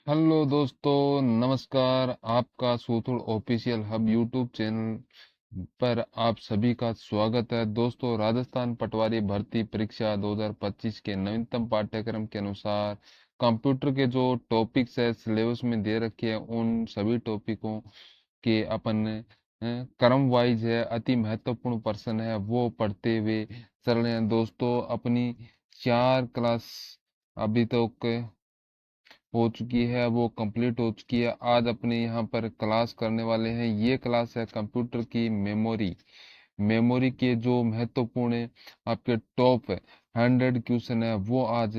Hello दोस्तों, नमस्कार। आपका सूथुड़ ऑफिशियल हब यूट्यूब चैनल पर आप सभी का स्वागत है। दोस्तों, राजस्थान पटवारी भर्ती परीक्षा 2025 के नवीनतम पाठ्यक्रम के अनुसार कंप्यूटर के जो टॉपिक्स है सिलेबस में दे रखे हैं, उन सभी टॉपिकों के अपन क्रम वाइज है, अति महत्वपूर्ण पर्सन है वो पढ़ते हुए चल रहे हैं। दोस्तों, अपनी 4 क्लास अभी तक हो चुकी है, वो कंप्लीट हो चुकी है। आज अपने यहाँ पर क्लास करने वाले हैं। ये क्लास है कंप्यूटर की मेमोरी। मेमोरी के जो महत्वपूर्ण आपके टॉप 100 क्वेश्चन है वो आज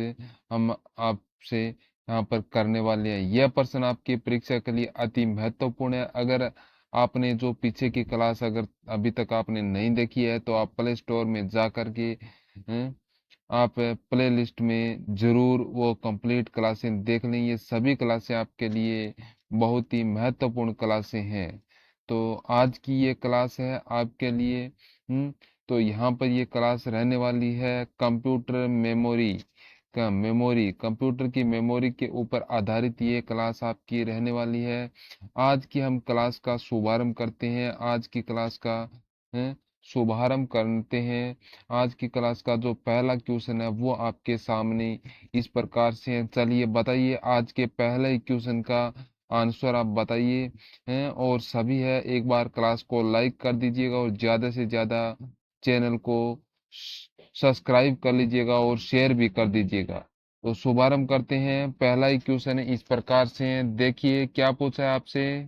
हम आपसे यहाँ पर करने वाले हैं। यह प्रश्न आपकी परीक्षा के लिए अति महत्वपूर्ण है। अगर आपने जो पीछे की क्लास अगर अभी तक आपने नहीं देखी है तो आप प्ले स्टोर में जा करके आप प्ले लिस्ट में जरूर वो कंप्लीट क्लासें देख लें। ये सभी क्लासें आपके लिए बहुत ही महत्वपूर्ण क्लासें हैं। तो आज की ये क्लास है आपके लिए। तो यहाँ पर ये क्लास रहने वाली है कंप्यूटर मेमोरी का। मेमोरी कंप्यूटर की मेमोरी के ऊपर आधारित ये क्लास आपकी रहने वाली है। आज की हम क्लास का शुभारंभ करते हैं। आज की क्लास का शुभारंभ करते हैं। आज की क्लास का जो पहला क्वेश्चन है वो आपके सामने इस प्रकार से है। चलिए बताइए, आज के पहले ही क्वेश्चन का आंसर आप बताइए और सभी है एक बार क्लास को लाइक कर दीजिएगा और ज्यादा से ज्यादा चैनल को सब्सक्राइब कर लीजिएगा और शेयर भी कर दीजिएगा। तो शुभारंभ करते हैं। पहला ही क्वेश्चन है इस प्रकार से है, देखिए क्या पूछा है आपसे।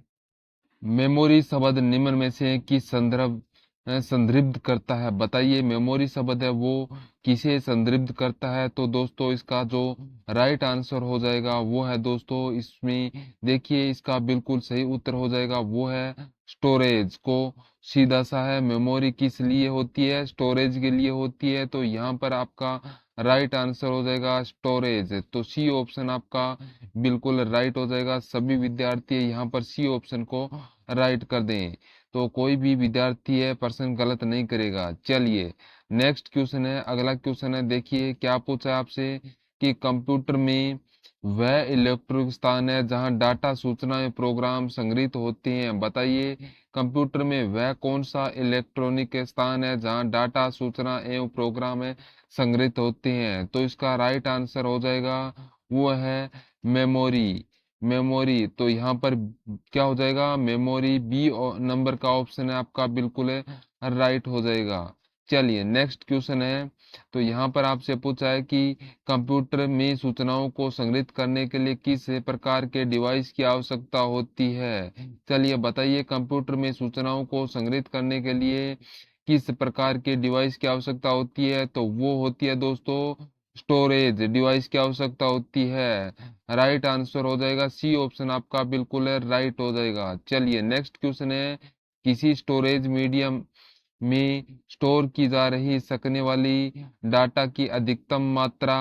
मेमोरी शब्द निम्न में से किस संदर्भ संदर्भित करता है? बताइए, मेमोरी शब्द है वो किसे संदर्भित करता है? तो दोस्तों, इसका जो राइट आंसर हो जाएगा वो है दोस्तों, इसमें देखिए इसका बिल्कुल सही उत्तर हो जाएगा वो है स्टोरेज को। सीधा सा है, मेमोरी किस लिए होती है? स्टोरेज के लिए होती है। तो यहाँ पर आपका राइट आंसर हो जाएगा स्टोरेज। तो सी ऑप्शन आपका बिल्कुल राइट हो जाएगा। सभी विद्यार्थी यहाँ पर सी ऑप्शन को राइट कर दें, तो कोई भी विद्यार्थी है पर्सन गलत नहीं करेगा। चलिए नेक्स्ट क्वेश्चन है, अगला क्वेश्चन है, देखिए क्या पूछा है आपसे कि कंप्यूटर में वह इलेक्ट्रॉनिक स्थान है जहां डाटा सूचनाएं प्रोग्राम संग्रहित होते हैं। बताइए, कंप्यूटर में वह कौन सा इलेक्ट्रॉनिक स्थान है जहां डाटा सूचना एवं प्रोग्राम संग्रहित होते हैं? तो इसका राइट आंसर हो जाएगा वो है मेमोरी। मेमोरी तो यहाँ पर क्या हो जाएगा? मेमोरी बी नंबर का ऑप्शन है आपका, बिल्कुल है राइट हो जाएगा। चलिए नेक्स्ट क्वेश्चन है, तो यहाँ पर आपसे पूछा है कि कंप्यूटर में सूचनाओं को संग्रहित करने के लिए किस प्रकार के डिवाइस की आवश्यकता होती है? चलिए बताइए, कंप्यूटर में सूचनाओं को संग्रहित करने के लिए किस प्रकार के डिवाइस की आवश्यकता होती है? तो वो होती है दोस्तों स्टोरेज डिवाइस की आवश्यकता होती है। राइट आंसर हो जाएगा सी ऑप्शन आपका, बिल्कुल है राइट हो जाएगा। चलिए नेक्स्ट क्वेश्चन है, किसी स्टोरेज मीडियम में स्टोर की जा रही सकने वाली डाटा की अधिकतम मात्रा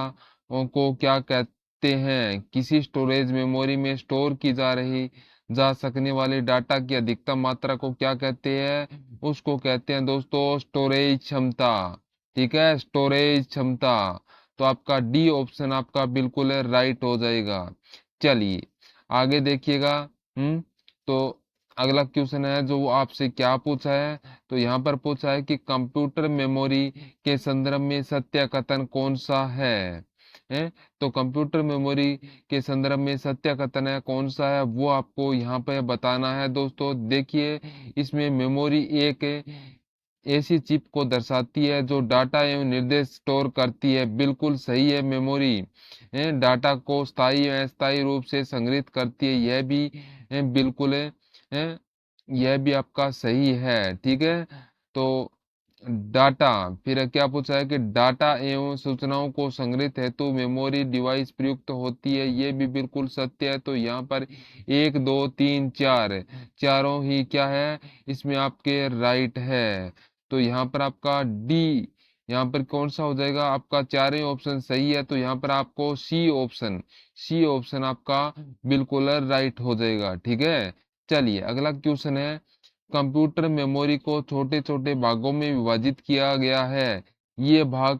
को क्या कहते हैं? किसी स्टोरेज मेमोरी में स्टोर की जा सकने वाली डाटा की अधिकतम मात्रा को क्या कहते हैं? उसको कहते हैं दोस्तों स्टोरेज क्षमता। ठीक है, स्टोरेज क्षमता। तो आपका डी ऑप्शन आपका बिल्कुल है राइट हो जाएगा। चलिए आगे देखिएगा। तो अगला क्वेश्चन है जो वो आपसे क्या पूछा है, तो यहाँ पर पूछा है कि कंप्यूटर मेमोरी के संदर्भ में सत्य कथन कौन सा है? तो कंप्यूटर मेमोरी के संदर्भ में सत्य कथन है कौन सा है वो आपको यहाँ पे बताना है। दोस्तों देखिए, इसमें मेमोरी एक ऐसी चिप को दर्शाती है जो डाटा एवं निर्देश स्टोर करती है। बिल्कुल सही है, मेमोरी डाटा को स्थायी एवं अस्थायी रूप से संग्रहित करती है। यह भी बिल्कुल है, यह भी आपका सही है। ठीक है, तो डाटा फिर क्या पूछा है कि डाटा एवं सूचनाओं को संग्रहित हेतु मेमोरी डिवाइस प्रयुक्त होती है। ये भी बिल्कुल सत्य है। तो यहाँ पर एक दो तीन चार चारों ही क्या है इसमें आपके राइट है। तो यहाँ पर आपका डी, यहाँ पर कौन सा हो जाएगा? आपका चारों ऑप्शन सही है। तो यहाँ पर आपको सी ऑप्शन आपका बिल्कुल राइट हो जाएगा। ठीक है, चलिए अगला क्वेश्चन है, कंप्यूटर मेमोरी को छोटे छोटे भागों में विभाजित किया गया है। ये भाग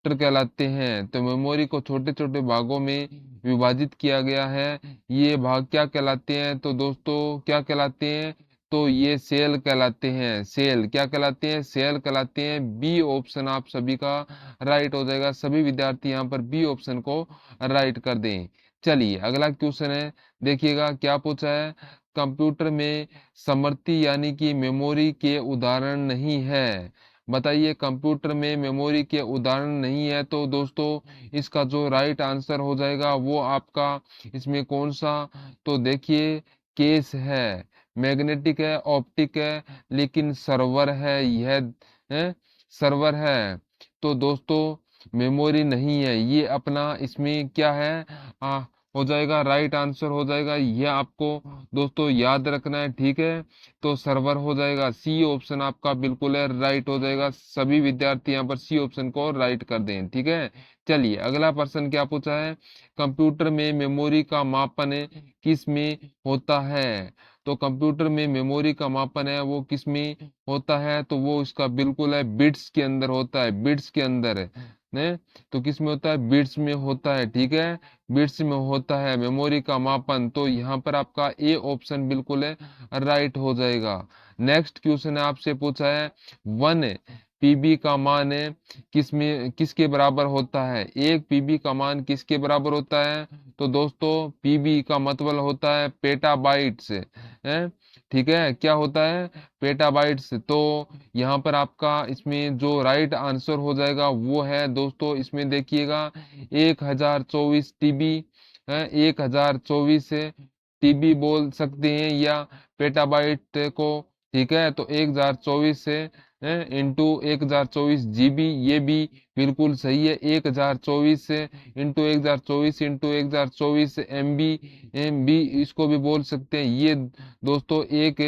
कहलाते हैं। तो मेमोरी को छोटे छोटे भागों में विभाजित किया गया है। ये भाग क्या कहलाते हैं तो दोस्तों, क्या कहलाते हैं तो ये सेल कहलाते हैं। सेल क्या कहलाते हैं, सेल कहलाते हैं। बी ऑप्शन आप सभी का राइट हो जाएगा। सभी विद्यार्थी यहाँ पर बी ऑप्शन को राइट कर दें। चलिए अगला क्वेश्चन है, देखिएगा क्या पूछा है। कंप्यूटर में स्मृति यानी कि मेमोरी के उदाहरण नहीं है। बताइए, कंप्यूटर में मेमोरी के उदाहरण नहीं है तो दोस्तों इसका जो राइट आंसर हो जाएगा वो आपका इसमें कौन सा, तो देखिए केस है, मैग्नेटिक है, ऑप्टिक है, लेकिन सर्वर है, यह है सर्वर है। तो दोस्तों मेमोरी नहीं है ये अपना, इसमें क्या है हो जाएगा, राइट आंसर हो जाएगा। यह आपको दोस्तों याद रखना है, ठीक है। तो सर्वर हो जाएगा, सी ऑप्शन आपका बिल्कुल है, राइट हो जाएगा। सभी विद्यार्थी यहाँ पर सी ऑप्शन को राइट कर दें, ठीक है। चलिए अगला प्रश्न क्या पूछा है। कंप्यूटर में मेमोरी का मापन किस में होता है। तो कंप्यूटर में मेमोरी का मापन है वो किस में होता है, तो वो इसका बिल्कुल है बिट्स के अंदर होता है, बिट्स के अंदर ने। तो किस में होता है, बिट्स में होता है, ठीक है। बिट्स में होता है मेमोरी का मापन। तो यहाँ पर आपका ए ऑप्शन बिल्कुल है, राइट हो जाएगा। नेक्स्ट क्वेश्चन है, आपसे पूछा है 1 पीबी का मान है किसमें किसके बराबर होता है। 1 पीबी का मान किसके बराबर होता है, तो दोस्तों पीबी का मतलब होता है पेटाबाइट्स है, ठीक है। क्या होता है, पेटाबाइट्स। तो यहाँ पर आपका इसमें जो राइट आंसर हो जाएगा वो है दोस्तों, इसमें देखिएगा 1024 टीबी है, 1024 टीबी बोल सकते हैं या पेटाबाइट को, ठीक है। तो 1024 से इंटू 1024 जीबी, ये भी बिल्कुल सही है। 1024 से इंटू 1024 इंटू 1024 MB, MB इसको भी बोल सकते हैं। ये दोस्तों एक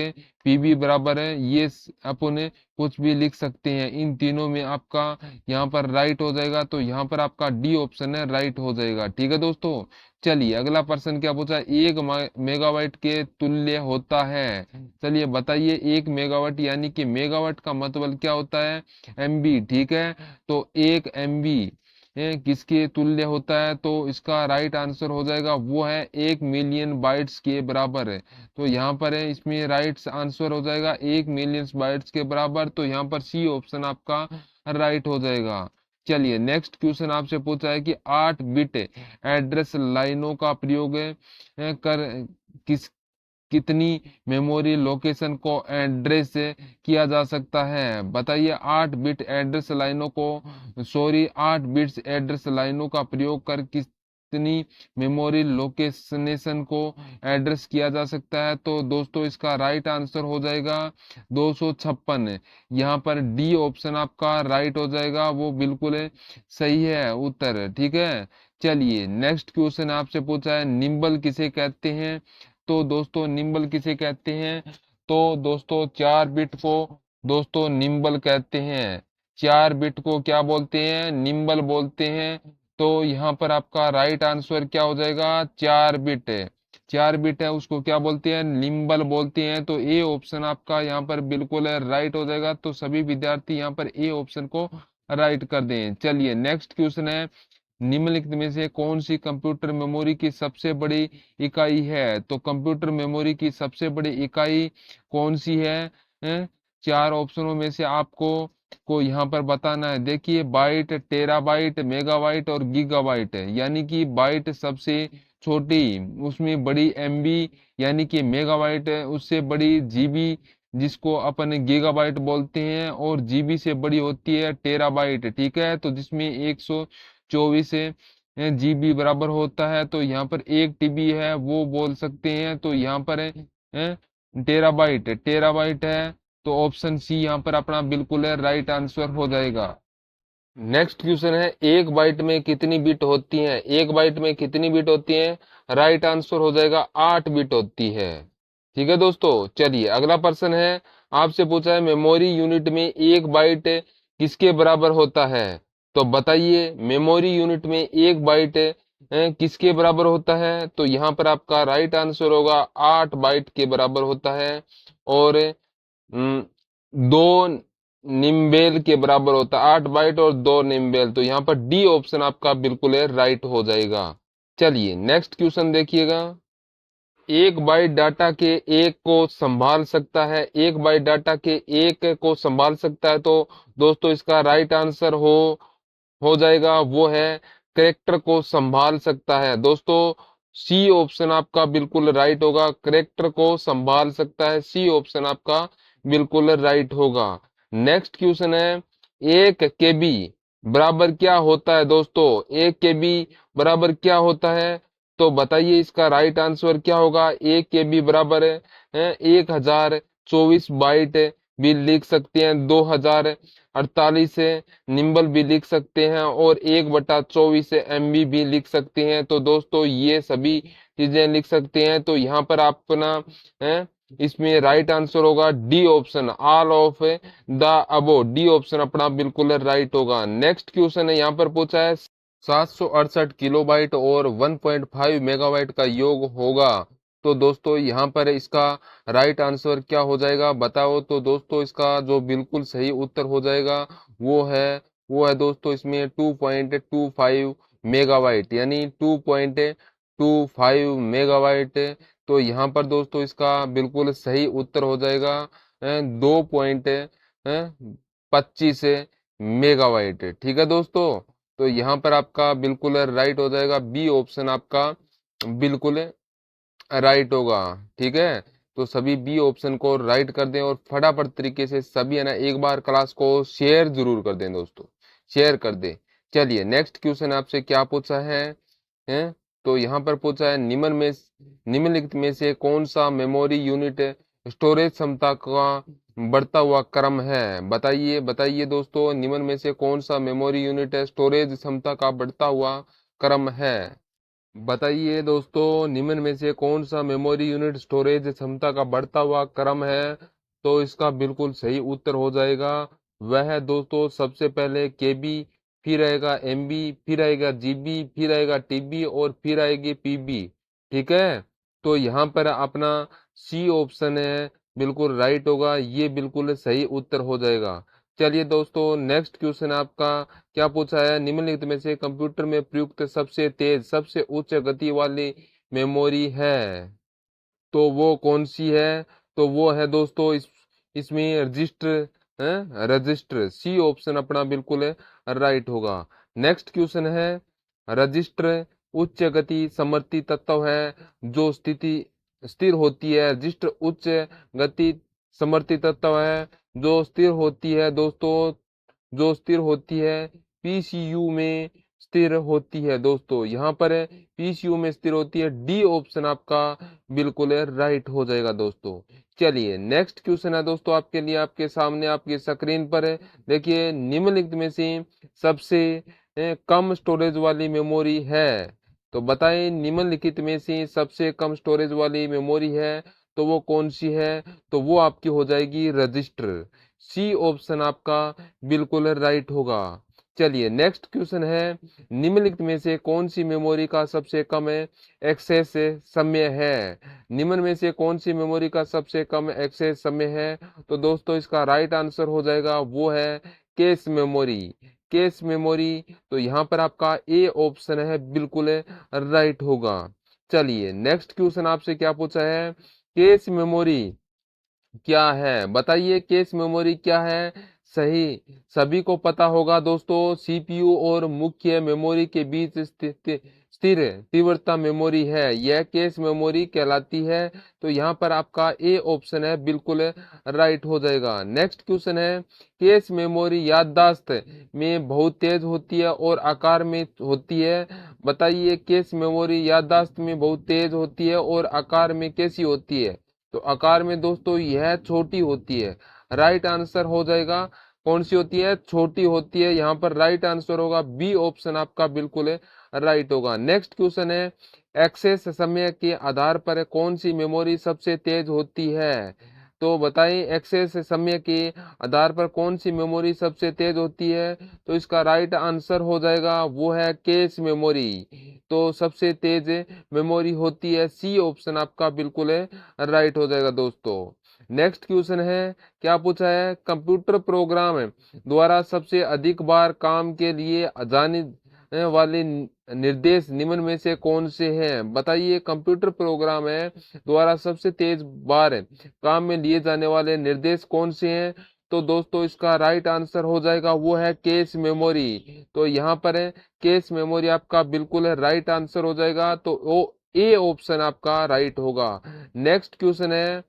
पीबी बराबर है, ये अपन कुछ भी लिख सकते हैं। इन तीनों में आपका यहाँ पर राइट हो जाएगा। तो यहाँ पर आपका डी ऑप्शन है, राइट हो जाएगा, ठीक है दोस्तों। चलिए अगला प्रश्न क्या पूछा, 1 मेगावाट के तुल्य होता है। चलिए बताइए, 1 मेगावाट यानी कि मेगावाट का मतलब क्या होता है, MB, ठीक है। तो 1 MB किसके तुल्य होता है, तो इसका राइट आंसर हो जाएगा वो है 1 मिलियन बाइट्स के बराबर है। तो यहाँ पर है इसमें राइट आंसर हो जाएगा 1 मिलियन बाइट्स के बराबर। तो यहाँ पर सी ऑप्शन आपका राइट हो जाएगा। चलिए नेक्स्ट क्वेश्चन आपसे पूछा है कि 8 बिट एड्रेस लाइनों का प्रयोग कर किस कितनी मेमोरी लोकेशन को एड्रेस किया जा सकता है। बताइए, 8 बिट एड्रेस लाइनों को, सॉरी 8 बिट्स एड्रेस लाइनों का प्रयोग कर कितनी मेमोरी लोकेशनेशन को एड्रेस किया जा सकता है। तो दोस्तों इसका राइट आंसर हो जाएगा 256। यहाँ पर डी ऑप्शन आपका राइट हो जाएगा, वो बिल्कुल सही है उत्तर, ठीक है। चलिए नेक्स्ट क्वेश्चन आपसे पूछा है, निम्बल किसे कहते हैं। तो दोस्तों निम्बल किसे कहते हैं, तो दोस्तों 4 बिट को दोस्तों निम्बल कहते हैं। 4 बिट को क्या बोलते हैं, निम्बल बोलते हैं। तो यहाँ पर आपका राइट आंसर क्या हो जाएगा, 4 बिट है। 4 बिट है उसको क्या बोलते हैं, निम्बल बोलते हैं। तो ए ऑप्शन आपका यहाँ पर बिल्कुल है, राइट हो जाएगा। तो सभी विद्यार्थी यहाँ पर ए ऑप्शन को राइट कर दें। चलिए नेक्स्ट क्वेश्चन है, निम्नलिखित में से कौन सी कंप्यूटर मेमोरी की सबसे बड़ी इकाई है। तो कंप्यूटर मेमोरी की सबसे बड़ी इकाई कौन सी है, हैं? 4 ऑप्शनों में से आपको यहाँ पर बताना है। देखिए, बाइट, टेराबाइट, मेगाबाइट और गीगाबाइट है। यानी कि बाइट सबसे छोटी, उसमें बड़ी MB यानी कि मेगाबाइट है, उससे बड़ी GB जिसको अपन गीगाबाइट बोलते हैं, और GB से बड़ी होती है टेराबाइट, ठीक है। तो जिसमें 124 GB बराबर होता है। तो यहाँ पर 1 TB है वो बोल सकते हैं। तो यहाँ पर टेराबाइट, टेराबाइट है। तो ऑप्शन सी यहाँ पर अपना बिल्कुल है, राइट आंसर हो जाएगा। नेक्स्ट क्वेश्चन है, 1 बाइट में कितनी बिट होती है। 1 बाइट में कितनी बिट होती है, राइट आंसर हो जाएगा 8 बिट होती है, ठीक है दोस्तों। चलिए अगला प्रश्न है, आपसे पूछा है मेमोरी यूनिट में 1 बाइट किसके बराबर होता है। तो बताइए, मेमोरी यूनिट में 1 बाइट किसके बराबर होता है। तो यहाँ पर आपका राइट आंसर होगा 8 बाइट के बराबर होता है। और 2 निम्बेल के बराबर होता है, 8 बाइट और 2 निम्बेल। तो यहाँ पर डी ऑप्शन आपका बिल्कुल है राइट हो जाएगा। चलिए नेक्स्ट क्वेश्चन देखिएगा। 1 बाइट डाटा के एक को संभाल सकता है, 1 बाइट डाटा के एक को संभाल सकता है। तो दोस्तों इसका राइट आंसर हो जाएगा वो है करेक्टर को संभाल सकता है। दोस्तों सी ऑप्शन आपका बिल्कुल राइट होगा, करेक्टर को संभाल सकता है, सी ऑप्शन आपका बिल्कुल राइट होगा। नेक्स्ट क्वेश्चन है 1 KB बराबर क्या होता है। दोस्तों 1 KB बराबर क्या होता है, तो बताइए इसका राइट आंसर क्या होगा। 1 KB बराबर है 1024 बाइट भी लिख सकते हैं, 2048 निम्बल भी लिख सकते हैं, और 1/24 MB भी लिख सकते हैं। तो दोस्तों ये सभी चीजें लिख सकते हैं। तो यहाँ पर अपना है इसमें राइट आंसर होगा D option, all of the above, D option अपना बिल्कुल राइट होगा। नेक्स्ट क्वेश्चन है यहाँ पर पूछा है 768 किलोबाइट और 1.5 मेगाबाइट का योग होगा। तो दोस्तों यहाँ पर इसका राइट आंसर क्या हो जाएगा बताओ। तो दोस्तों इसका जो बिल्कुल सही उत्तर हो जाएगा वो है दोस्तों इसमें 2.25 मेगाबाइट, यानी 2.25 मेगाबाइट। तो यहाँ पर दोस्तों इसका बिल्कुल सही उत्तर हो जाएगा 2.25 मेगाबाइट। ठीक है दोस्तों, तो यहाँ पर आपका बिल्कुल राइट हो जाएगा, बी ऑप्शन आपका बिल्कुल राइट होगा। ठीक है, तो सभी बी ऑप्शन को राइट कर दें और फटाफट तरीके से सभी है ना एक बार क्लास को शेयर जरूर कर दें दोस्तों, शेयर कर दें। चलिए नेक्स्ट क्वेश्चन आपसे क्या पूछा है? तो यहाँ पर पूछा है निम्नलिखित में से कौन सा मेमोरी यूनिट स्टोरेज क्षमता का बढ़ता हुआ क्रम है। बताइए बताइए दोस्तों, निम्न में से कौन सा मेमोरी यूनिट है स्टोरेज क्षमता का बढ़ता हुआ क्रम है। बताइए दोस्तों, निम्न में से कौन सा मेमोरी यूनिट स्टोरेज क्षमता का बढ़ता हुआ क्रम है। तो इसका बिल्कुल सही उत्तर हो जाएगा वह है दोस्तों सबसे पहले केबी, फिर आएगा एमबी, फिर आएगा जीबी, फिर आएगा टीबी और फिर आएगी पीबी। ठीक है, तो यहाँ पर अपना सी ऑप्शन है बिल्कुल राइट होगा, ये बिल्कुल सही उत्तर हो जाएगा। चलिए दोस्तों नेक्स्ट क्वेश्चन आपका क्या पूछा है, निम्नलिखित में से कंप्यूटर में प्रयुक्त सबसे तेज सबसे उच्च गति वाली मेमोरी है, तो वो कौन सी है। तो वो है दोस्तों इसमें रजिस्टर है, रजिस्टर, सी ऑप्शन अपना बिल्कुल राइट होगा। नेक्स्ट क्वेश्चन है रजिस्टर उच्च गति समवर्ती तत्व है जो स्थिति स्थिर होती है। रजिस्टर उच्च गति समवर्ती तत्व है जो स्थिर होती है दोस्तों, जो स्थिर होती है पीसीयू में स्थिर होती है। दोस्तों यहाँ पर पीसीयू में स्थिर होती है, डी ऑप्शन आपका बिल्कुल राइट हो जाएगा दोस्तों। चलिए नेक्स्ट क्वेश्चन है दोस्तों आपके लिए, आपके सामने आपकी स्क्रीन पर है। देखिए निम्नलिखित में से सबसे कम स्टोरेज वाली मेमोरी है। तो बताएं निम्नलिखित में से सबसे कम स्टोरेज वाली मेमोरी है तो वो कौन सी है। तो वो आपकी हो जाएगी रजिस्टर, सी ऑप्शन आपका बिल्कुल राइट होगा। चलिए नेक्स्ट क्वेश्चन है निम्नलिखित में से कौन सी मेमोरी का सबसे कम एक्सेस समय है। निम्न में से कौन सी मेमोरी का सबसे कम एक्सेस समय है। तो दोस्तों इसका राइट आंसर हो जाएगा वो है कैश मेमोरी, कैश मेमोरी। तो यहाँ पर आपका ए ऑप्शन है बिल्कुल राइट होगा। चलिए नेक्स्ट क्वेश्चन आपसे क्या पूछा है, कैश मेमोरी क्या है। बताइए कैश मेमोरी क्या है। सही सभी को पता होगा दोस्तों, सीपीयू और मुख्य मेमोरी के बीच स्थिर तीव्रता मेमोरी है, यह कैश मेमोरी कहलाती है। तो यहाँ पर आपका ए ऑप्शन है बिल्कुल राइट हो जाएगा। नेक्स्ट क्वेश्चन है कैश मेमोरी याददाश्त में बहुत तेज होती है और आकार में होती है। बताइए कैश मेमोरी याददाश्त में बहुत तेज होती है और आकार में कैसी होती है। तो आकार में दोस्तों यह छोटी होती है, राइट आंसर हो जाएगा कौन सी होती है, छोटी होती है। यहाँ पर राइट आंसर होगा बी ऑप्शन आपका बिल्कुल राइट होगा। नेक्स्ट क्वेश्चन है एक्सेस समय के आधार पर कौन सी मेमोरी सबसे तेज होती है। तो बताएं एक्सेस समय के आधार पर कौन सी मेमोरी सबसे तेज होती है। तो इसका राइट आंसर हो जाएगा वो है कैश मेमोरी। तो सबसे तेज मेमोरी होती है, सी ऑप्शन आपका बिल्कुल राइट हो जाएगा दोस्तों। नेक्स्ट क्वेश्चन है, क्या पूछा है, कंप्यूटर प्रोग्राम द्वारा सबसे अधिक बार काम के लिए जाने वाले निर्देश निम्न में से कौन से हैं? बताइए, कंप्यूटर प्रोग्राम है द्वारा सबसे तेज बार काम में लिए जाने वाले निर्देश कौन से हैं? तो दोस्तों इसका राइट आंसर हो जाएगा वो है कैश मेमोरी। तो यहाँ पर है कैश मेमोरी आपका बिल्कुल है राइट आंसर हो जाएगा, तो वो ए ऑप्शन आपका राइट होगा। नेक्स्ट क्वेश्चन है,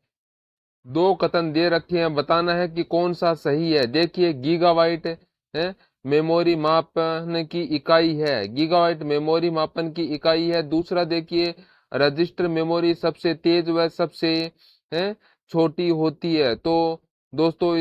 दो कथन दे रखे हैं, बताना है कि कौन सा सही है। देखिए, गीगाबाइट है मेमोरी मापन की इकाई है, गीगाबाइट मेमोरी मापन की इकाई है। दूसरा देखिए, रजिस्टर मेमोरी सबसे तेज व सबसे है छोटी होती है। तो दोस्तों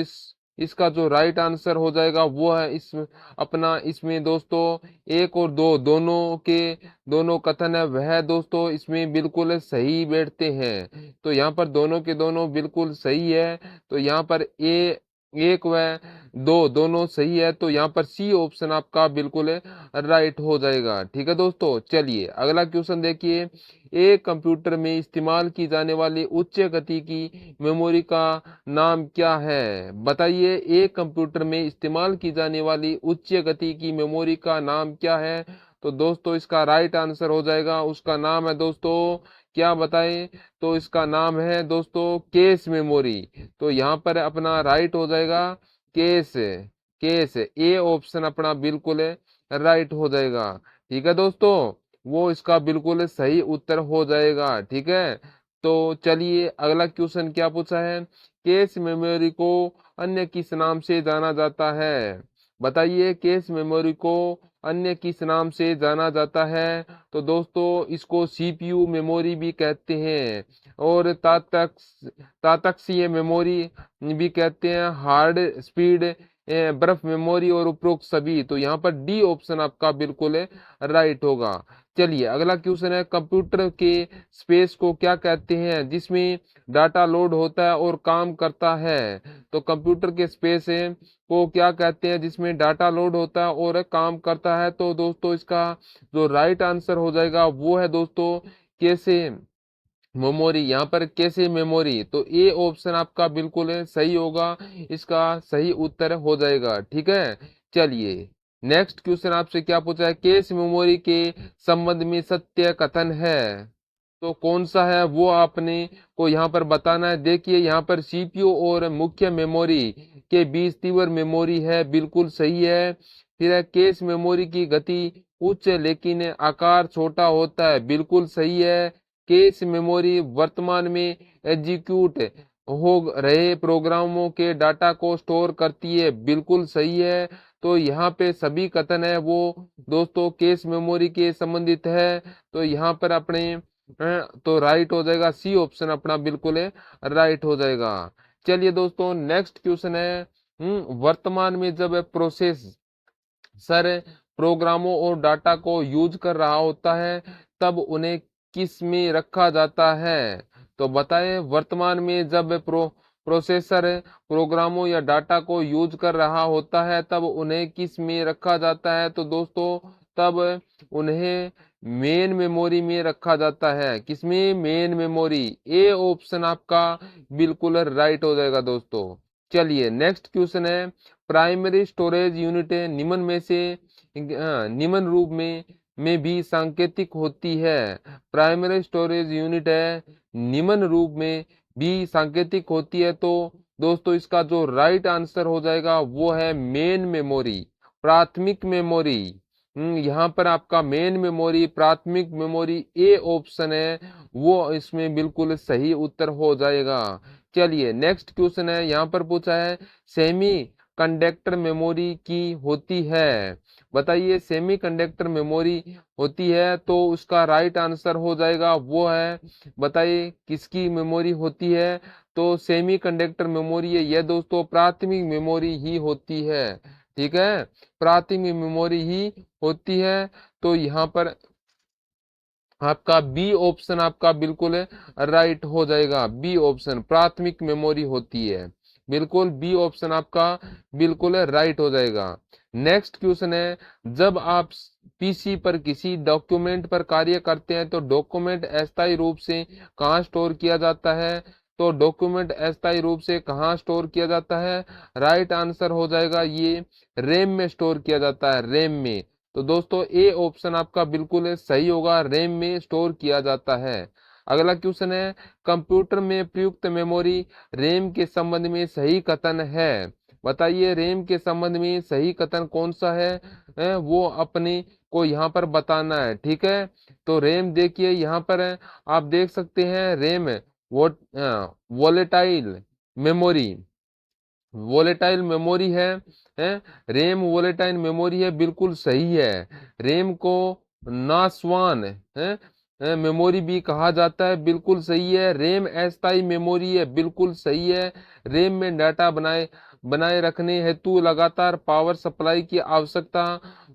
इसका जो राइट आंसर हो जाएगा वो है इस अपना इसमें दोस्तों एक और दो दोनों कथन है वह दोस्तों इसमें बिल्कुल सही बैठते हैं। तो यहाँ पर दोनों के दोनों बिल्कुल सही है। तो यहाँ पर ए एक व दो दोनों सही है, तो यहाँ पर सी ऑप्शन आपका बिल्कुल राइट हो जाएगा। ठीक है दोस्तों, चलिए अगला क्वेश्चन देखिए, एक कंप्यूटर में इस्तेमाल की जाने वाली उच्च गति की मेमोरी का नाम क्या है? बताइए, एक कंप्यूटर में इस्तेमाल की जाने वाली उच्च गति की मेमोरी का नाम क्या है? तो दोस्तों इसका राइट आंसर हो जाएगा, उसका नाम है दोस्तों, क्या बताएं, तो इसका नाम है दोस्तों कैश मेमोरी। तो यहाँ पर अपना राइट हो जाएगा कैश, कैश ए ऑप्शन अपना बिल्कुल राइट हो जाएगा। ठीक है दोस्तों, वो इसका बिल्कुल सही उत्तर हो जाएगा। ठीक है, तो चलिए अगला क्वेश्चन क्या पूछा है, कैश मेमोरी को अन्य किस नाम से जाना जाता है? बताइए, कैश मेमोरी को अन्य किस नाम से जाना जाता है? तो दोस्तों इसको सीपीयू मेमोरी भी कहते हैं और तात्कालिक मेमोरी भी कहते हैं, हार्ड स्पीड बर्फ मेमोरी और उपरोक्त सभी। तो यहाँ पर डी ऑप्शन आपका बिल्कुल राइट होगा। चलिए अगला क्वेश्चन है, कंप्यूटर के स्पेस को क्या कहते हैं जिसमें डाटा लोड होता है और काम करता है? तो कंप्यूटर के स्पेस को क्या कहते हैं जिसमें डाटा लोड होता है और काम करता है? तो दोस्तों इसका जो राइट आंसर हो जाएगा वो है दोस्तों कैसे मेमोरी। यहाँ पर कैसे मेमोरी, तो ए ऑप्शन आपका बिल्कुल सही होगा, इसका सही उत्तर हो जाएगा। ठीक है, चलिए नेक्स्ट क्वेश्चन आपसे क्या पूछा है, कैश मेमोरी के संबंध में सत्य कथन है? तो कौन सा है वो आपने को यहाँ पर बताना है। देखिए, यहाँ पर सीपीयू और मुख्य मेमोरी के बीच तीव्र मेमोरी है, बिल्कुल सही है। फिर है कैश मेमोरी की गति उच्च लेकिन आकार छोटा होता है, बिल्कुल सही है। कैश मेमोरी वर्तमान में एग्जीक्यूट हो रहे प्रोग्रामों के डाटा को स्टोर करती है, बिल्कुल सही है। तो यहाँ पे सभी कथन है वो दोस्तों कैश मेमोरी के संबंधित है। तो यहाँ पर अपने तो राइट हो जाएगा, सी ऑप्शन अपना बिल्कुल राइट हो जाएगा। चलिए दोस्तों नेक्स्ट क्वेश्चन है, वर्तमान में जब प्रोसेसर प्रोग्रामों और डाटा को यूज कर रहा होता है तब उन्हें किस में रखा जाता है? तो बताएं, वर्तमान में जब प्रोसेसर प्रोग्रामों या डाटा को यूज कर रहा होता है तब उन्हें किस में रखा जाता है? तो दोस्तों तब उन्हें मेन मेमोरी में रखा जाता है। किसमें? Main memory. ए ऑप्शन आपका बिल्कुल राइट हो जाएगा दोस्तों। चलिए नेक्स्ट क्वेश्चन है, प्राइमरी स्टोरेज यूनिट निम्न में से निम्न रूप में भी सांकेतिक होती है। प्राइमरी स्टोरेज यूनिट है निम्न रूप में भी सांकेतिक होती है। तो दोस्तों इसका जो राइट आंसर हो जाएगा वो है मेन मेमोरी, प्राथमिक मेमोरी। यहाँ पर आपका मेन मेमोरी, प्राथमिक मेमोरी ए ऑप्शन है वो इसमें बिल्कुल सही उत्तर हो जाएगा। चलिए नेक्स्ट क्वेश्चन है, यहाँ पर पूछा है सेमी कंडक्टर मेमोरी की होती है। बताइए, सेमी कंडक्टर मेमोरी होती है तो उसका राइट आंसर हो जाएगा वो है, बताइए किसकी मेमोरी होती है? तो सेमी कंडक्टर मेमोरी है यह दोस्तों प्राथमिक मेमोरी ही होती है। ठीक है, प्राथमिक मेमोरी ही होती है। तो यहाँ पर आपका बी ऑप्शन आपका बिल्कुल राइट हो जाएगा, बी ऑप्शन प्राथमिक मेमोरी होती है, बिल्कुल बी ऑप्शन आपका बिल्कुल राइट हो जाएगा। नेक्स्ट क्वेश्चन है, जब आप पीसी पर किसी डॉक्यूमेंट पर कार्य करते हैं तो डॉक्यूमेंट अस्थायी रूप से कहाँ स्टोर किया जाता है? तो डॉक्यूमेंट अस्थायी रूप से कहाँ स्टोर किया जाता है? राइट आंसर हो जाएगा ये रैम में स्टोर किया जाता है, रैम में। तो दोस्तों ए ऑप्शन आपका बिल्कुल सही होगा, रैम में स्टोर किया जाता है। अगला क्वेश्चन है, कंप्यूटर में प्रयुक्त मेमोरी रैम के संबंध में सही कथन है। बताइए रैम के संबंध में सही कथन कौन सा है? वो अपने को यहाँ पर बताना है, ठीक है। तो रैम देखिए यहाँ पर आप देख सकते हैं, रैम वो वोलेटाइल मेमोरी, वोलेटाइल मेमोरी है। रैम वोलेटाइल मेमोरी है, बिल्कुल सही है। रैम को नासवान मेमोरी भी कहा जाता है, बिल्कुल सही है। रैम अस्थायी मेमोरी है, बिल्कुल सही है। रैम में डाटा बनाए बनाए रखने हेतु लगातार पावर सप्लाई की आवश्यकता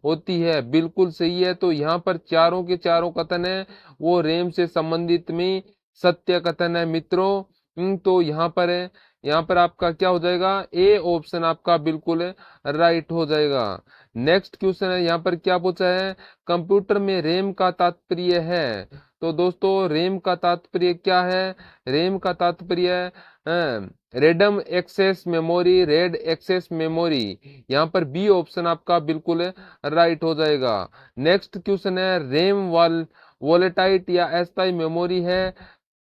होती है, बिल्कुल सही है। तो यहाँ पर चारों के चारों कथन है वो रैम से संबंधित में सत्य कथन है मित्रों। तो यहाँ पर आपका क्या हो जाएगा? ए ऑप्शन आपका बिल्कुल राइट हो जाएगा। नेक्स्ट क्वेश्चन है, यहाँ पर क्या पूछा है? कंप्यूटर में रैम का तात्पर्य है। तो दोस्तों रैम का तात्पर्य क्या है? रैम का तात्पर्य random access memory, read access memory. यहाँ पर बी ऑप्शन आपका बिल्कुल राइट हो जाएगा। नेक्स्ट क्वेश्चन है, रैम वोलेटाइट या अस्थायी मेमोरी है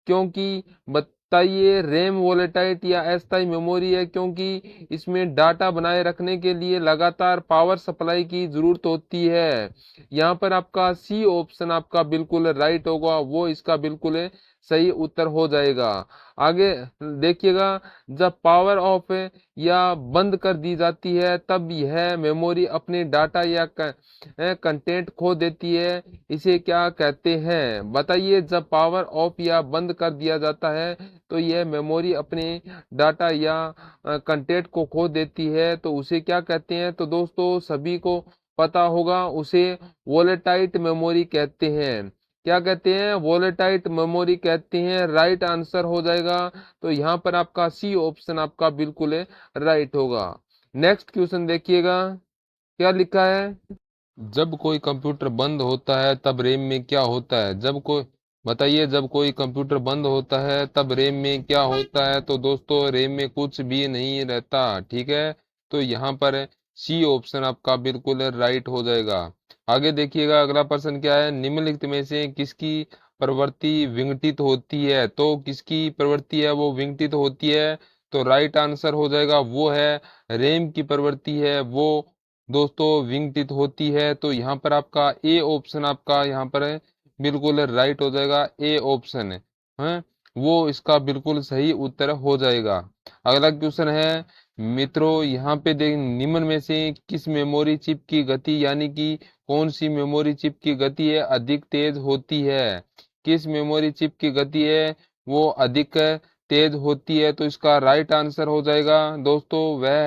क्योंकि? बताइए रैम वोलेटाइट या अस्थायी मेमोरी है क्योंकि इसमें डाटा बनाए रखने के लिए लगातार पावर सप्लाई की जरूरत होती है। यहाँ पर आपका सी ऑप्शन आपका बिल्कुल राइट होगा, वो इसका बिल्कुल सही उत्तर हो जाएगा। आगे देखिएगा, जब पावर ऑफ या बंद कर दी जाती है तब यह मेमोरी अपने डाटा या कंटेंट खो देती है, इसे क्या कहते हैं? बताइए जब पावर ऑफ या बंद कर दिया जाता है तो यह मेमोरी अपने डाटा या कंटेंट को खो देती है, तो उसे क्या कहते हैं? तो दोस्तों सभी को पता होगा, उसे वोलेटाइट मेमोरी कहते हैं। क्या कहते हैं? वोलेटाइट मेमोरी कहते हैं, राइट आंसर हो जाएगा। तो यहाँ पर आपका सी ऑप्शन आपका बिल्कुल राइट होगा। नेक्स्ट क्वेश्चन देखिएगा क्या लिखा है। जब कोई कंप्यूटर बंद होता है तब रैम में क्या होता है? जब कोई बताइए जब कोई कंप्यूटर बंद होता है तब रैम में क्या होता है? तो दोस्तों रैम में कुछ भी नहीं रहता, ठीक है। तो यहाँ पर सी ऑप्शन आपका बिल्कुल राइट हो जाएगा। आगे देखिएगा अगला प्रश्न क्या है, निम्नलिखित में से किसकी प्रवृत्ति विघटित होती है? तो किसकी प्रवृत्ति है वो विघटित होती है? तो राइट आंसर हो जाएगा वो है रैम की प्रवृत्ति है वो दोस्तों विघटित होती है। तो यहाँ पर आपका ए ऑप्शन आपका यहाँ पर बिल्कुल राइट हो जाएगा, ए ऑप्शन है वो इसका बिल्कुल सही उत्तर हो जाएगा। अगला क्वेश्चन है मित्रों, यहाँ पे देख निम्न में से किस मेमोरी चिप की गति यानी कि कौन सी मेमोरी चिप की गति है अधिक तेज होती है? किस मेमोरी चिप की गति है वो अधिक तेज होती है? तो इसका राइट आंसर हो जाएगा दोस्तों वह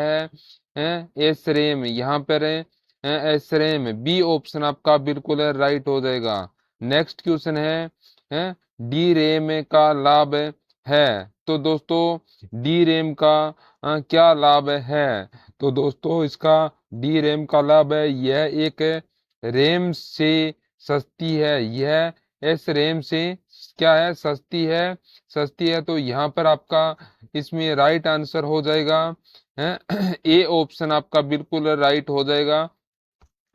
है एस रैम। यहाँ पर एस रैम, बी ऑप्शन आपका बिल्कुल राइट हो जाएगा। नेक्स्ट क्वेश्चन है डी रैम का लाभ है। तो दोस्तों डी रैम का क्या लाभ है? तो दोस्तों इसका डी रैम का लाभ है यह एक रैम से सस्ती है, यह एस रैम से क्या है? सस्ती है, सस्ती है। तो यहाँ पर आपका इसमें राइट आंसर हो जाएगा ए ऑप्शन आपका बिल्कुल राइट हो जाएगा,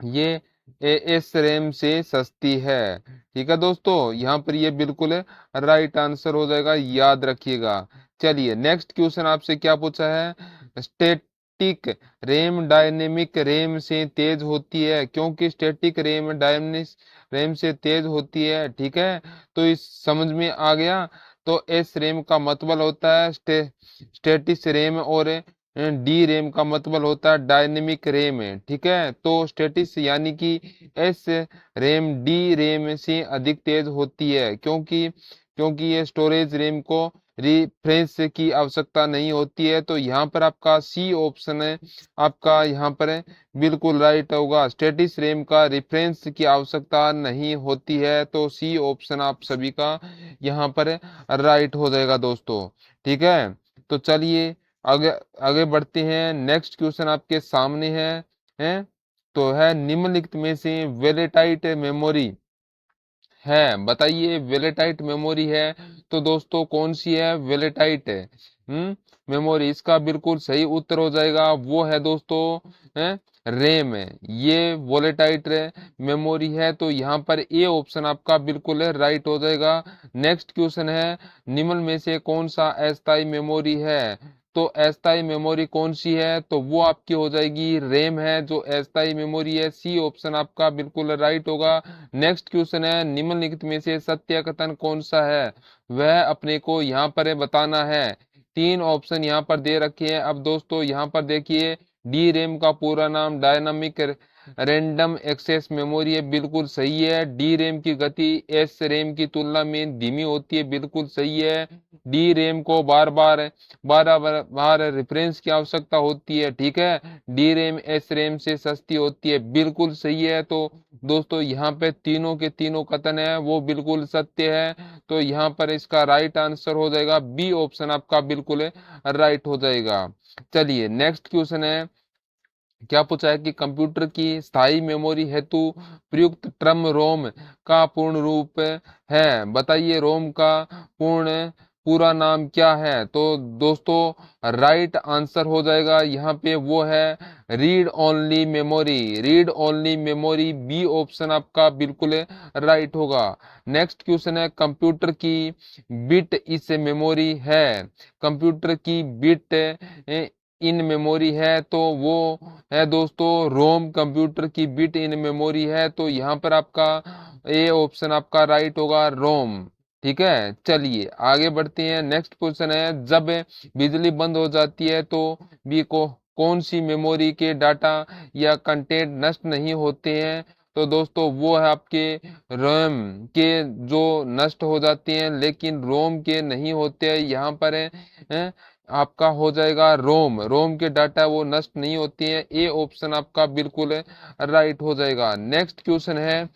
ये एस रैम से सस्ती है। ठीक है दोस्तों, यहाँ पर ये बिल्कुल राइट आंसर हो जाएगा, याद रखिएगा। चलिए नेक्स्ट क्वेश्चन आपसे क्या पूछा है, स्टैटिक रैम डायनेमिक रैम से तेज होती है क्योंकि स्टैटिक रैम डायनेमिक रैम से तेज होती है, ठीक है। तो इस समझ में आ गया। तो एस रैम का मतलब होता है स्टैटिक रैम और डी रैम का मतलब होता है डायनेमिक रैम है, ठीक है। तो स्टैटिस यानी कि एस रैम डी रैम से अधिक तेज होती है क्योंकि क्योंकि ये स्टोरेज रैम को रिफ्रेश की आवश्यकता नहीं होती है। तो यहाँ पर आपका सी ऑप्शन है आपका यहाँ पर बिल्कुल राइट होगा, स्टैटिस रैम का रिफरेंस की आवश्यकता नहीं होती है। तो सी ऑप्शन आप सभी का यहाँ पर राइट हो जाएगा दोस्तों, ठीक है। तो चलिए आगे आगे बढ़ते हैं। नेक्स्ट क्वेश्चन आपके सामने है तो है निम्नलिखित में से वेलेटाइट मेमोरी है। बताइए वेलेटाइट मेमोरी है तो दोस्तों कौन सी है? वेलेटाइट है। मेमोरी, इसका बिल्कुल सही उत्तर हो जाएगा वो है दोस्तों रैम है। ये वोलेटाइट मेमोरी है, तो यहाँ पर ए ऑप्शन आपका बिल्कुल राइट हो जाएगा। नेक्स्ट क्वेश्चन है, निम्न में से कौन सा अस्थायी मेमोरी है? तो अस्थायी मेमोरी कौन सी है? तो वो आपकी हो जाएगी रैम है, जो अस्थायी मेमोरी है। सी ऑप्शन आपका बिल्कुल राइट होगा। नेक्स्ट क्वेश्चन है, निम्नलिखित में से सत्य कथन कौन सा है? वह अपने को यहाँ पर बताना है। तीन ऑप्शन यहाँ पर दे रखे हैं। अब दोस्तों यहाँ पर देखिए, डी रैम का पूरा नाम डायनामिक रैंडम एक्सेस मेमोरी है, बिल्कुल सही है। डी रैम की गति एस रैम की तुलना में धीमी होती है, बिल्कुल सही है। डी रैम को बार बार रेफरेंस की आवश्यकता होती है, ठीक है। डी रैम एस रैम से सस्ती होती है, बिल्कुल सही है। तो दोस्तों यहाँ पे तीनों के तीनों कथन है वो बिल्कुल सत्य है। तो यहाँ पर इसका राइट आंसर हो जाएगा बी ऑप्शन आपका बिल्कुल राइट हो जाएगा। चलिए नेक्स्ट क्वेश्चन है, क्या पूछा है कि कंप्यूटर की स्थायी मेमोरी हेतु प्रयुक्त टर्म रोम का पूर्ण रूप है? बताइए रोम का पूर्ण पूरा नाम क्या है? तो दोस्तों राइट आंसर हो जाएगा यहाँ पे वो है read only memory. Read only memory, B option आपका बिल्कुल राइट होगा। नेक्स्ट क्वेश्चन है, कंप्यूटर की बिट इस मेमोरी है? कंप्यूटर की बिट इन मेमोरी है, तो वो है दोस्तों रोम। कंप्यूटर की बिट इन मेमोरी है, तो यहाँ पर आपका ए ऑप्शन आपका राइट होगा रोम, ठीक है। चलिए आगे बढ़ते हैं। नेक्स्ट क्वेश्चन है, जब बिजली बंद हो जाती है तो भी कौन सी मेमोरी के डाटा या कंटेंट नष्ट नहीं होते हैं? तो दोस्तों वो है आपके रोम के जो नष्ट हो जाते हैं, लेकिन रोम के नहीं होते हैं। यहाँ पर है आपका हो जाएगा रोम। रोम के डाटा वो नष्ट नहीं होती हैं, ए ऑप्शन आपका बिल्कुल राइट हो जाएगा। नेक्स्ट क्वेश्चन है,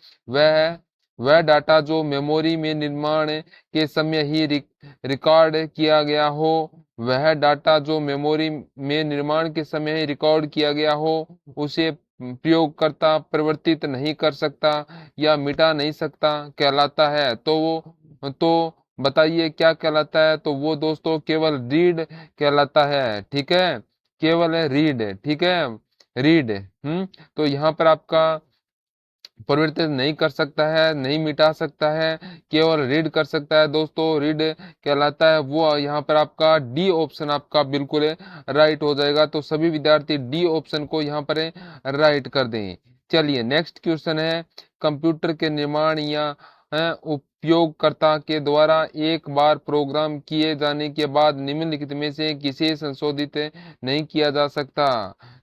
वह डाटा जो मेमोरी में निर्माण के समय ही रिकॉर्ड किया गया हो? वह डाटा जो मेमोरी में निर्माण के समय ही रिकॉर्ड किया गया हो, उसे प्रयोगकर्ता परिवर्तित नहीं कर सकता या मिटा नहीं सकता कहलाता है। तो बताइए क्या कहलाता है? तो वो दोस्तों केवल रीड कहलाता है, ठीक है। केवल है रीड, ठीक है, रीड। तो यहाँ पर आपका परिवर्तित नहीं कर सकता है, नहीं मिटा सकता है, केवल रीड कर सकता है दोस्तों, रीड कहलाता है वो। यहाँ पर आपका डी ऑप्शन आपका बिल्कुल राइट हो जाएगा। तो सभी विद्यार्थी डी ऑप्शन को यहाँ पर राइट कर दें। चलिए नेक्स्ट क्वेश्चन है, कंप्यूटर के निर्माण या उपयोगकर्ता के द्वारा एक बार प्रोग्राम किए जाने के बाद निम्नलिखित में से किसे संशोधित नहीं किया जा सकता?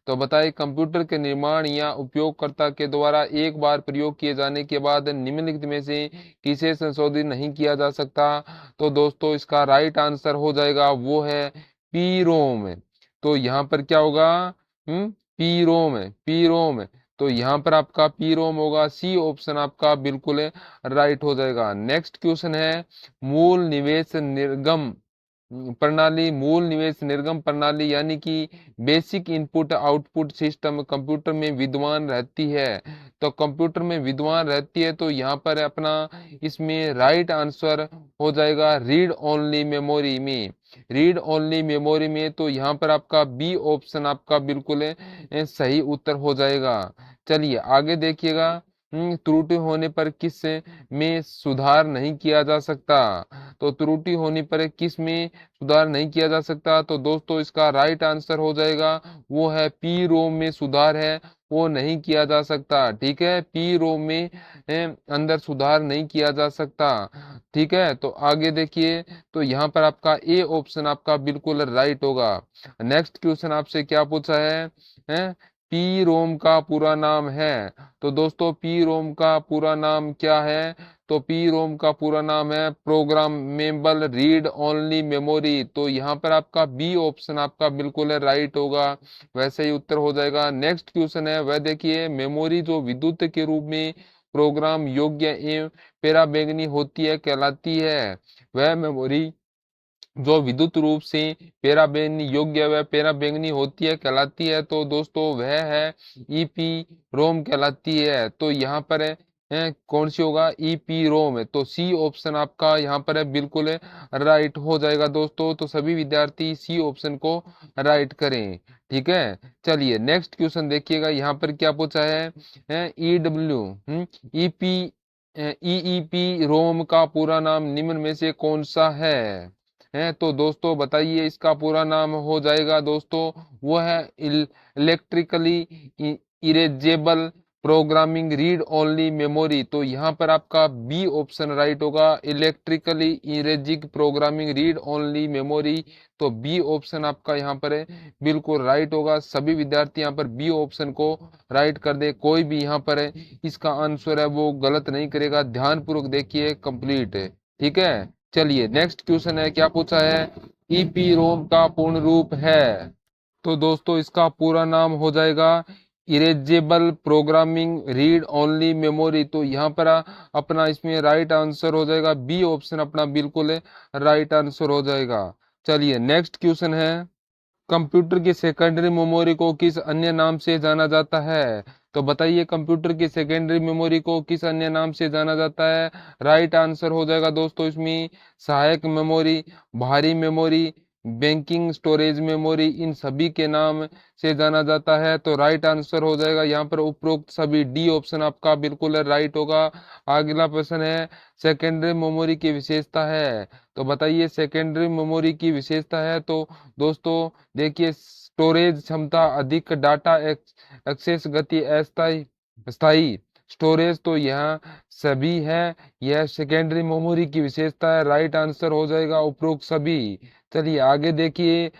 तो बताइए कंप्यूटर के निर्माण या उपयोगकर्ता के द्वारा एक बार प्रयोग किए जाने के बाद निम्नलिखित में से किसे संशोधित नहीं किया जा सकता? तो दोस्तों इसका राइट आंसर हो जाएगा वो है पी रोम। तो यहाँ पर क्या होगा? P ROM, P ROM. तो यहाँ पर आपका पी रोम होगा, सी ऑप्शन आपका बिल्कुल राइट हो जाएगा। नेक्स्ट क्वेश्चन है, मूल निवेश निर्गम प्रणाली, मूल निवेश निर्गम प्रणाली यानी कि basic input output system computer में विद्यमान रहती है। तो कंप्यूटर में विद्यमान रहती है, तो यहाँ पर अपना इसमें राइट आंसर हो जाएगा रीड ओनली मेमोरी में। रीड ओनली मेमोरी में, तो यहाँ पर आपका बी ऑप्शन आपका बिल्कुल सही उत्तर हो जाएगा। चलिए आगे देखिएगा, त्रुटि होने पर किस में सुधार नहीं किया जा सकता? तो त्रुटि होने पर किस में सुधार नहीं किया जा सकता? तो दोस्तों इसका राइट आंसर हो जाएगा वो है पी रोम में सुधार है वो नहीं किया जा सकता, ठीक है। पी रोम में अंदर सुधार नहीं किया जा सकता, ठीक है। तो आगे देखिए, तो यहाँ पर आपका ए ऑप्शन आपका बिल्कुल राइट होगा। नेक्स्ट क्वेश्चन आपसे क्या पूछा है? पी रोम का पूरा नाम है? तो दोस्तों पी रोम का पूरा नाम क्या है? तो पी रोम का पूरा नाम है प्रोग्रामेबल रीड ओनली मेमोरी। तो यहाँ पर आपका बी ऑप्शन आपका बिल्कुल राइट होगा, वैसे ही उत्तर हो जाएगा। नेक्स्ट क्वेश्चन है, वह देखिए मेमोरी जो विद्युत के रूप में प्रोग्राम योग्य एवं पेराबैंगनी होती है कहलाती है? वह मेमोरी जो विद्युत रूप से पेराबैंगनी योग्य व पेराबैंगनी होती है कहलाती है? तो दोस्तों वह है ईपी रोम कहलाती है। तो यहाँ पर है, कौन सी होगा, ईपी रोम है, तो सी ऑप्शन आपका यहाँ पर है बिल्कुल है राइट हो जाएगा दोस्तों। तो सभी विद्यार्थी सी ऑप्शन को राइट करें, ठीक है। चलिए नेक्स्ट क्वेश्चन देखिएगा, यहाँ पर क्या पूछा है ईडब्ल्यू ईपी ईईपी रोम का पूरा नाम निम्न में से कौन सा है तो दोस्तों बताइए, इसका पूरा नाम हो जाएगा दोस्तों, वो है electrically erasable programming read only memory. तो यहाँ पर आपका बी ऑप्शन राइट होगा, electrically erasable programming read only memory. तो बी ऑप्शन आपका यहाँ पर है बिल्कुल राइट होगा। सभी विद्यार्थी यहाँ पर बी ऑप्शन को राइट कर दे, कोई भी यहाँ पर है इसका आंसर है वो गलत नहीं करेगा। ध्यान पूर्वक देखिए, कंप्लीट है, ठीक है। चलिए नेक्स्ट क्वेश्चन है, क्या पूछा है, ईपी रोम का पूर्ण रूप है। तो दोस्तों इसका पूरा नाम हो जाएगा erasable programming read only memory. तो यहाँ पर अपना इसमें राइट आंसर हो जाएगा बी ऑप्शन अपना बिल्कुल राइट आंसर हो जाएगा। चलिए नेक्स्ट क्वेश्चन है, कंप्यूटर की सेकेंडरी मेमोरी को किस अन्य नाम से जाना जाता है। तो बताइए कंप्यूटर की सेकेंडरी मेमोरी को किस अन्य नाम से जाना जाता है। राइट आंसर हो जाएगा दोस्तों इसमें सहायक मेमोरी, भारी मेमोरी, बैंकिंग स्टोरेज मेमोरी, इन सभी के नाम से जाना जाता है। तो राइट आंसर हो जाएगा यहाँ पर उपरोक्त सभी, डी ऑप्शन आपका बिल्कुल राइट होगा। अगला प्रश्न है, सेकेंडरी मेमोरी की विशेषता है। तो बताइए सेकेंडरी मेमोरी की विशेषता है, तो दोस्तों देखिए स्टोरेज क्षमता अधिक, डाटा एक्सेस गति अस्थायी स्थायी स्टोरेज। तो यहाँ सभी है, यह सेकेंडरी मेमोरी की विशेषता है। राइट आंसर हो जाएगा उपरोक्त सभी। चलिए आगे देखिए,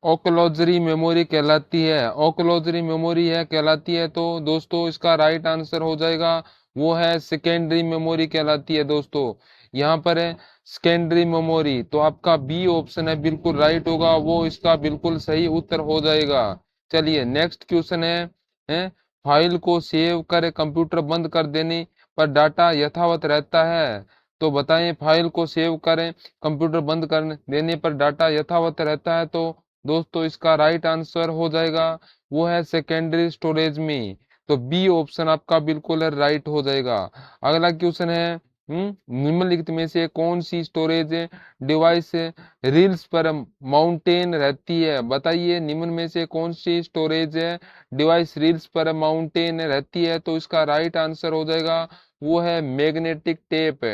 ऑक्लोजरी मेमोरी कहलाती है, ऑक्लोजरी मेमोरी है कहलाती है। तो दोस्तों इसका राइट आंसर हो जाएगा वो है सेकेंडरी मेमोरी कहलाती है दोस्तों। यहाँ पर है सेकेंडरी मेमोरी, तो आपका बी ऑप्शन है बिल्कुल राइट होगा, वो इसका बिल्कुल सही उत्तर हो जाएगा। चलिए नेक्स्ट क्वेश्चन है फाइल को सेव कर कंप्यूटर बंद कर देने पर डाटा यथावत रहता है। तो बताएं फाइल को सेव करें कंप्यूटर बंद कर देने पर डाटा यथावत रहता है। तो दोस्तों इसका राइट आंसर हो जाएगा वो है सेकेंडरी स्टोरेज में। तो बी ऑप्शन आपका बिल्कुल राइट हो जाएगा। अगला क्वेश्चन है निम्नलिखित में से कौन सी स्टोरेज डिवाइस रील्स पर माउंटेन रहती है। बताइए निम्न में से कौन सी स्टोरेज डिवाइस रील्स पर माउंटेन रहती है। तो इसका राइट आंसर हो जाएगा वो है मैग्नेटिक टेप,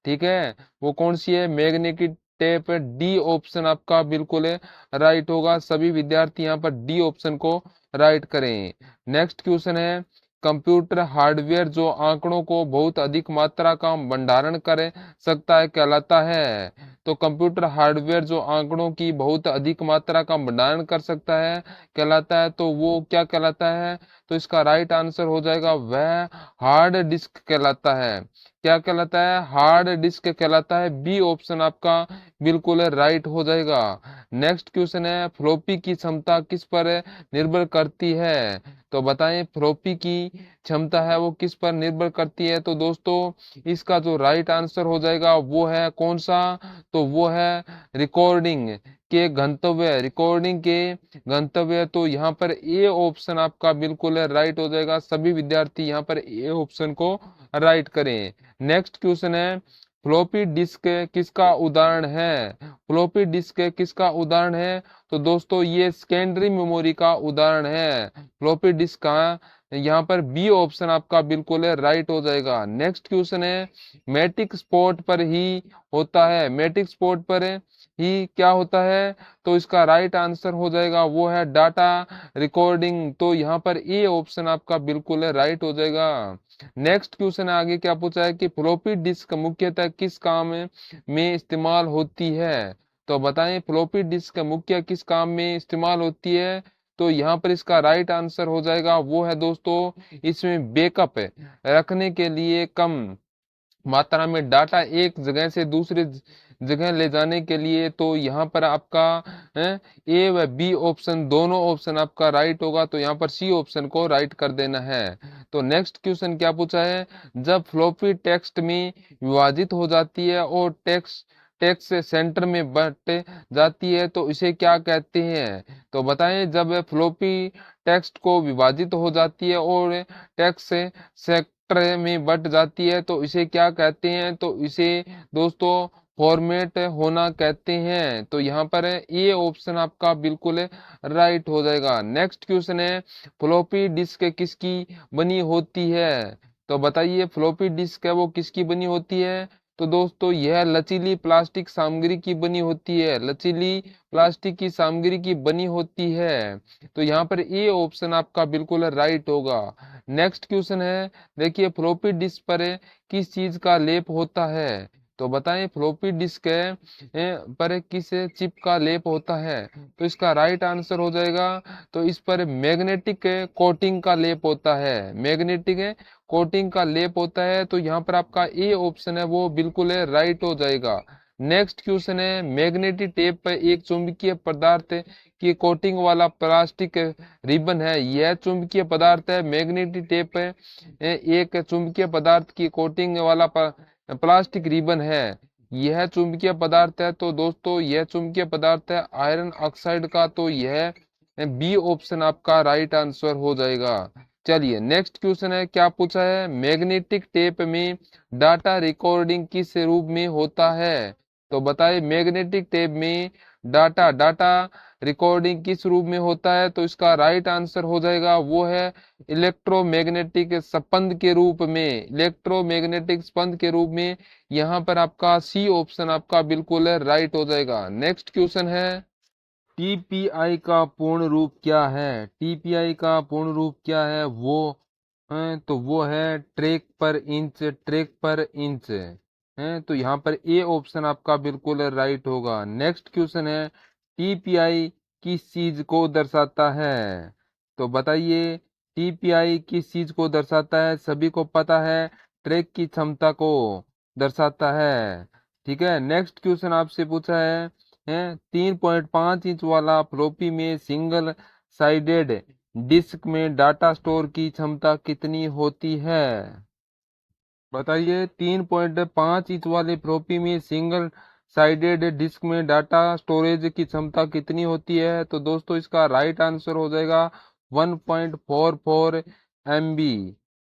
ठीक है। वो कौन सी है, मैग्नेटिक टेप, डी ऑप्शन आपका बिल्कुल राइट होगा। सभी विद्यार्थी यहाँ पर डी ऑप्शन को राइट करें। नेक्स्ट क्वेश्चन है, कंप्यूटर हार्डवेयर जो आंकड़ों को बहुत अधिक मात्रा का भंडारण कर सकता है कहलाता है। तो कंप्यूटर हार्डवेयर जो आंकड़ों की बहुत अधिक मात्रा का भंडारण कर सकता है कहलाता है, तो वो क्या कहलाता है। तो इसका राइट आंसर हो जाएगा वह हार्ड डिस्क कहलाता है। क्या कहलाता है, हार्ड डिस्क कहलाता है। बी ऑप्शन आपका बिल्कुल राइट हो जाएगा। नेक्स्ट क्वेश्चन है, फ्लॉपी की क्षमता किस पर निर्भर करती है। तो बताएं फ्लॉपी की क्षमता है वो किस पर निर्भर करती है। तो दोस्तों इसका जो राइट आंसर हो जाएगा वो है कौन सा, तो वो है रिकॉर्डिंग के गंतव्य, रिकॉर्डिंग के गंतव्य। तो यहाँ पर ए ऑप्शन आपका बिल्कुल राइट हो जाएगा। सभी विद्यार्थी यहाँ पर ए ऑप्शन को राइट करें। नेक्स्ट क्वेश्चन है, फ्लॉपी डिस्क किसका उदाहरण है। फ्लॉपी डिस्क किसका उदाहरण है। तो दोस्तों ये सेकेंडरी मेमोरी का उदाहरण है फ्लॉपी डिस्क का। यहाँ पर बी ऑप्शन आपका बिल्कुल राइट हो जाएगा। नेक्स्ट क्वेश्चन है, मैट्रिक स्पॉट पर ही होता है, मैट्रिक स्पॉट पर ही क्या होता है। तो इसका राइट आंसर हो जाएगा वो है डाटा रिकॉर्डिंग। तो यहाँ पर ए ऑप्शन आपका बिल्कुल राइट हो जाएगा। नेक्स्ट क्वेश्चन आगे क्या पूछा है कि फ्लॉपी डिस्क मुख्यतः किस काम में इस्तेमाल होती है। तो बताएं फ्लॉपी डिस्क मुख्य किस काम में इस्तेमाल होती है। तो यहाँ पर इसका राइट आंसर हो जाएगा वो है दोस्तों इसमें बैकअप रखने के लिए, कम मात्रा में डाटा एक जगह से दूसरे जगह ले जाने के लिए। तो यहाँ पर आपका ए व बी ऑप्शन दोनों ऑप्शन आपका राइट होगा। तो यहाँ पर सी ऑप्शन को राइट कर देना है। तो नेक्स्ट क्वेश्चन क्या पूछा है, जब फ्लॉपी टेक्स्ट में विभाजित हो जाती है और टेक्स्ट टेक्स्ट सेंटर में बट जाती है तो इसे क्या कहते हैं। तो बताएं जब फ्लॉपी टेक्स्ट को विभाजित हो जाती है और टेक्स्ट सेक्टर में बट जाती है तो इसे क्या कहते हैं, तो इसे दोस्तों फॉर्मेट होना कहते हैं। तो यहाँ पर ये ऑप्शन आपका बिल्कुल राइट हो जाएगा। नेक्स्ट क्वेश्चन है, फ्लॉपी डिस्क किसकी बनी होती है? तो बताइए फ्लॉपी डिस्क है वो किसकी बनी होती है? तो दोस्तों यह लचीली प्लास्टिक सामग्री की बनी होती है, लचीली प्लास्टिक की सामग्री की बनी होती है। तो यहाँ पर ये ऑप्शन आपका बिल्कुल राइट होगा। नेक्स्ट क्वेश्चन है, देखिए फ्लॉपी डिस्क पर किस चीज का लेप होता है? तो बताएं फ्लॉपी डिस्क पर किस चिप का लेप होता है? तो इसका राइट आंसर हो जाएगा, तो इस पर मैग्नेटिक कोटिंग का लेप होता है, मैग्नेटिक कोटिंग का लेप होता है। तो यहाँ पर आपका ए ऑप्शन है वो बिल्कुल राइट हो जाएगा। नेक्स्ट क्वेश्चन है, मैग्नेटिक टेप पर एक चुंबकीय पदार्थ की कोटिंग वाला प्लास्टिक रिबन है, यह चुंबकीय पदार्थ है। मैग्नेटिक टेप एक चुंबकीय पदार्थ की कोटिंग वाला प्लास्टिक रिबन है, यह चुंबकीय पदार्थ है। तो दोस्तों यह चुंबकीय पदार्थ है आयरन ऑक्साइड का। तो यह बी ऑप्शन आपका राइट आंसर हो जाएगा। चलिए नेक्स्ट क्वेश्चन है, क्या पूछा है, मैग्नेटिक टेप में डाटा रिकॉर्डिंग किस रूप में होता है? तो बताइए मैग्नेटिक टेप में डाटा डाटा रिकॉर्डिंग किस रूप में होता है? तो इसका राइट आंसर हो जाएगा वो है इलेक्ट्रोमैग्नेटिक स्पंद के रूप में, इलेक्ट्रोमैग्नेटिक स्पंद के रूप में। यहाँ पर आपका सी ऑप्शन आपका बिल्कुल राइट हो जाएगा। नेक्स्ट क्वेश्चन है, टीपीआई का पूर्ण रूप क्या है? टीपीआई का पूर्ण रूप क्या है? वो तो वो है ट्रैक पर इंच, ट्रैक पर इंच है। तो यहाँ पर ए ऑप्शन आपका बिल्कुल राइट होगा। नेक्स्ट क्वेश्चन है, टीपीआई किस चीज को दर्शाता है? तो बताइए टीपीआई किस चीज को दर्शाता है? सभी को पता है ट्रैक की क्षमता को दर्शाता है। ठीक है, नेक्स्ट क्वेश्चन आपसे पूछा है 3.5 इंच वाला फ्लॉपी में सिंगल साइडेड डिस्क में डाटा स्टोर की क्षमता कितनी होती है? बताइए 3.5 इंच वाले फ्लॉपी में सिंगल साइडेड डिस्क में डाटा स्टोरेज की क्षमता कितनी होती है? तो दोस्तों इसका राइट आंसर हो जाएगा 1.44 MB।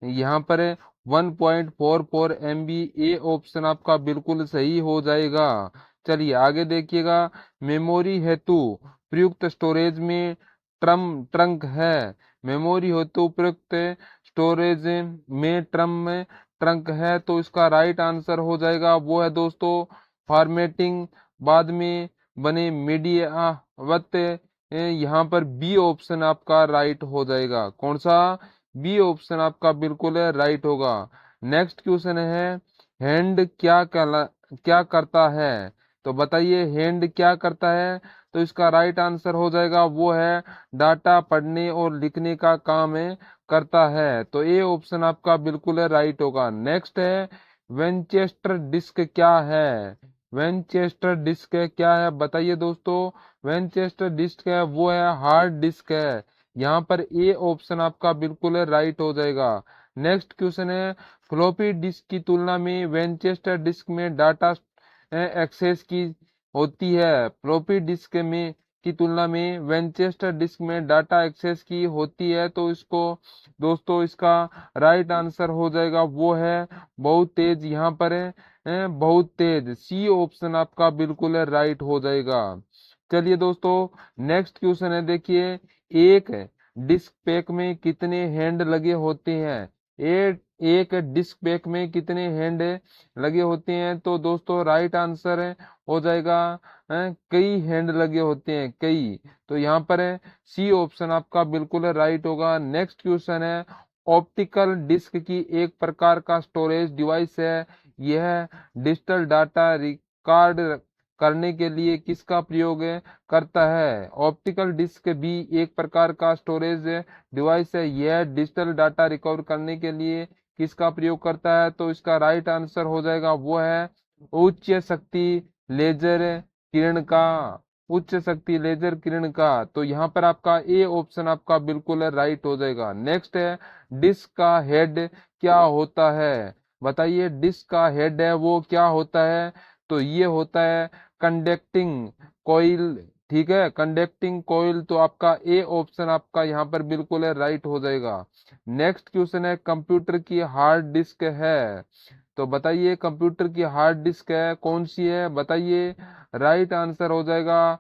यहाँ पर 1.44 MB, ए ऑप्शन आपका बिल्कुल सही हो जाएगा। चलिए आगे देखिएगा, मेमोरी हेतु प्रयुक्त स्टोरेज में ट्रंक है, मेमोरी हेतु प्रयुक्त स्टोरेज में ट्रंक है। तो इसका राइट आंसर हो जाएगा वो है दोस्तों फॉर्मेटिंग बाद में बने मीडिया वत। यहाँ पर बी ऑप्शन आपका राइट हो जाएगा। कौन सा? बी ऑप्शन आपका बिल्कुल राइट होगा। नेक्स्ट क्वेश्चन है, हैंड क्या करता है? तो बताइए हैंड क्या करता है? तो इसका राइट आंसर हो जाएगा वो है डाटा पढ़ने और लिखने का काम करता है। तो ये ऑप्शन आपका बिल्कुल राइट होगा। नेक्स्ट है, वेंचेस्टर डिस्क क्या है? वेंचेस्टर डिस्क क्या है? बताइए दोस्तों, वेंचेस्टर डिस्क है वो है हार्ड डिस्क है। यहाँ पर ए ऑप्शन आपका बिल्कुल राइट हो जाएगा। नेक्स्ट क्वेश्चन है, फ्लॉपी डिस्क की तुलना में वेंचेस्टर डिस्क में डाटा एक्सेस की होती है, फ्लॉपी डिस्क में की तुलना में वेंचेस्टर डिस्क में डाटा एक्सेस की होती है। तो इसको दोस्तों इसका राइट आंसर हो जाएगा वो है बहुत तेज। यहाँ पर बहुत तेज, सी ऑप्शन आपका बिल्कुल राइट हो जाएगा। चलिए दोस्तों नेक्स्ट क्वेश्चन है, देखिए एक डिस्क पैक में कितने हैंड लगे होते हैं? एक डिस्क पैक में कितने हैंड लगे होते हैं? तो दोस्तों राइट आंसर हो जाएगा कई हैंड लगे होते हैं, कई। तो यहाँ पर सी ऑप्शन आपका बिल्कुल राइट होगा। नेक्स्ट क्वेश्चन है, ऑप्टिकल डिस्क की एक प्रकार का स्टोरेज डिवाइस है, यह डिजिटल डाटा रिकॉर्ड करने के लिए किसका प्रयोग करता है? ऑप्टिकल डिस्क भी एक प्रकार का स्टोरेज डिवाइस है, यह डिजिटल डाटा रिकवर करने के लिए किसका प्रयोग करता है? तो इसका राइट आंसर हो जाएगा वो है उच्च शक्ति लेजर किरण का, उच्च शक्ति लेजर किरण का। तो यहाँ पर आपका ए ऑप्शन आपका बिल्कुल राइट हो जाएगा। नेक्स्ट है, डिस्क का हेड क्या होता है? बताइए डिस्क का हेड है वो क्या होता है? तो ये होता है कंडक्टिंग कॉइल ठीक है, कंडक्टिंग कॉइल, तो आपका ए ऑप्शन आपका यहाँ पर बिल्कुल है, राइट हो जाएगा। नेक्स्ट क्वेश्चन है, कंप्यूटर की हार्ड डिस्क है, तो बताइए कंप्यूटर की हार्ड डिस्क है कौन सी है, बताइए। राइट आंसर हो जाएगा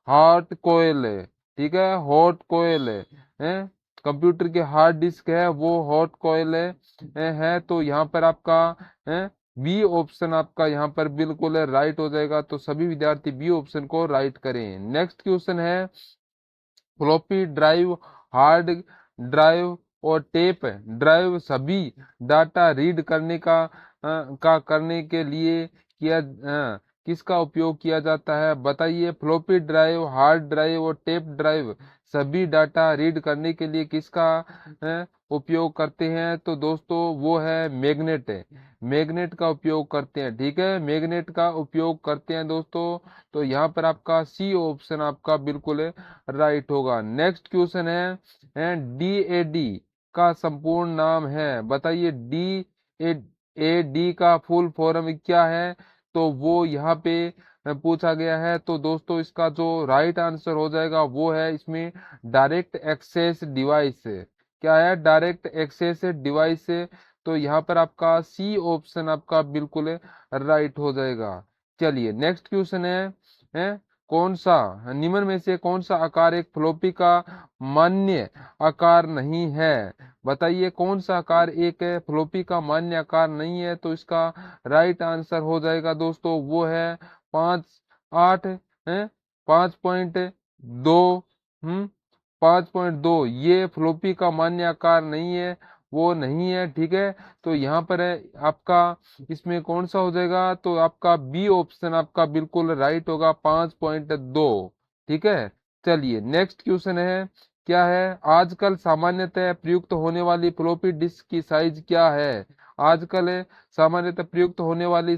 हॉट कोयल है, ठीक है, हॉट कोयल है। कंप्यूटर की हार्ड डिस्क है वो हॉट कोयल है, तो यहाँ पर आपका है बी ऑप्शन आपका यहाँ पर बिल्कुल राइट हो जाएगा। तो सभी विद्यार्थी बी ऑप्शन को राइट करें। नेक्स्ट क्वेश्चन है, फ्लॉपी ड्राइव, हार्ड ड्राइव और टेप ड्राइव सभी डाटा रीड करने का करने के लिए किसका उपयोग किया जाता है, बताइए। फ्लॉपी ड्राइव, हार्ड ड्राइव और टेप ड्राइव सभी डाटा रीड करने के लिए किसका उपयोग करते हैं, तो दोस्तों वो है मैग्नेट है, मैग्नेट का उपयोग करते हैं, ठीक है, मैग्नेट का उपयोग करते हैं दोस्तों। तो यहाँ पर आपका सी ऑप्शन आपका बिल्कुल राइट होगा। नेक्स्ट क्वेश्चन है डीएडी का संपूर्ण नाम है, बताइए। डी ए डी का फुल फॉर्म क्या है, तो वो यहाँ पे पूछा गया है। तो दोस्तों इसका जो राइट आंसर हो जाएगा वो है इसमें डायरेक्ट एक्सेस डिवाइस, क्या है, डायरेक्ट एक्सेस डिवाइस। तो यहाँ पर आपका सी ऑप्शन आपका बिल्कुल राइट हो जाएगा। चलिए नेक्स्ट क्वेश्चन है कौन सा निम्न में से कौन सा आकार एक फ्लॉपी का मान्य आकार नहीं है, बताइए। कौन सा आकार एक फ्लॉपी का मान्य आकार नहीं है, तो इसका राइट आंसर हो जाएगा दोस्तों वो है 5.8 है, 5.2। 5.2 ये फ्लॉपी का मान्य आकार नहीं है, वो नहीं है, ठीक है। तो यहाँ पर है आपका इसमें कौन सा हो जाएगा, तो आपका बी ऑप्शन आपका बिल्कुल राइट होगा, 5.2, ठीक है। चलिए नेक्स्ट क्वेश्चन है, क्या है, आजकल सामान्यतः प्रयुक्त होने वाली फ्लॉपी डिस्क की साइज क्या है, आजकल सामान्यतः प्रयुक्त होने वाली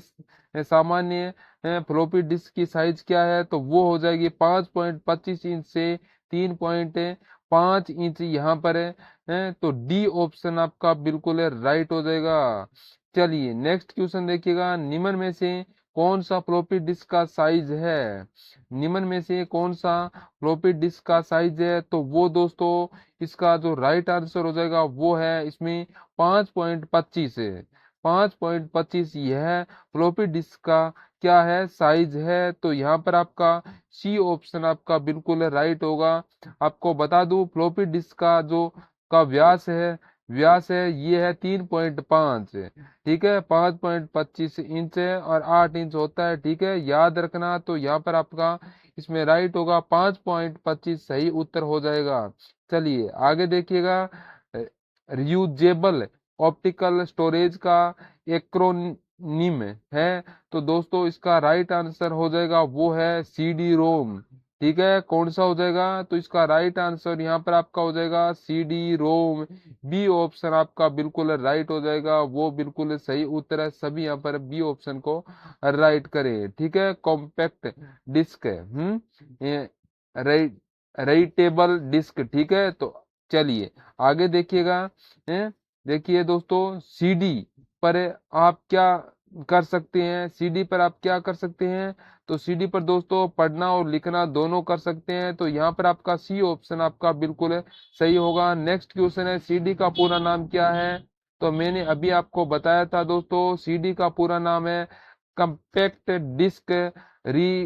सामान्य फ्लॉपी डिस्क की साइज क्या है, तो वो हो जाएगी 5.25 इंच से 3.5 इंच यहाँ पर है। तो डी ऑप्शन आपका बिल्कुल राइट हो जाएगा। चलिए नेक्स्ट क्वेश्चन देखिएगा, निम्न में से कौन सा फ्लॉपी डिस्क का साइज है, निम्न में से कौन सा फ्लॉपी डिस्क का साइज है, तो वो दोस्तों इसका जो राइट आंसर हो जाएगा वो है इसमें 5.25 है, 5.25 यह फ्लॉपी डिस्क का क्या है, साइज है। तो यहाँ पर आपका सी ऑप्शन आपका बिल्कुल राइट होगा। आपको बता दूं फ्लॉपी डिस्क का जो का व्यास है ये है 3.5, ठीक है, 5.25 इंच है और 8 इंच होता है, ठीक है, याद रखना। तो यहाँ पर आपका इसमें राइट होगा 5.25 सही उत्तर हो जाएगा। चलिए आगे देखिएगा, रियूजेबल ऑप्टिकल स्टोरेज का एक्रोनिम है, तो दोस्तों इसका राइट आंसर हो जाएगा वो है सीडी रोम, ठीक है। कौन सा हो जाएगा, तो इसका राइट आंसर यहाँ पर आपका हो जाएगा सीडी रोम, बी ऑप्शन आपका बिल्कुल राइट हो जाएगा, वो बिल्कुल सही उत्तर है। सभी यहाँ पर बी ऑप्शन को राइट करें, ठीक है। कॉम्पैक्ट डिस्क है, राइट, राइटेबल डिस्क, ठीक है। तो चलिए आगे देखिएगा, देखिए दोस्तों सीडी पर आप क्या कर सकते हैं, सीडी पर आप क्या कर सकते हैं, तो सीडी पर दोस्तों पढ़ना और लिखना दोनों कर सकते हैं। तो यहाँ पर आपका सी ऑप्शन आपका बिल्कुल सही होगा। नेक्स्ट क्वेश्चन है, सीडी का पूरा नाम क्या है, तो मैंने अभी आपको बताया था दोस्तों, सीडी का पूरा नाम है कंपैक्ट डिस्क री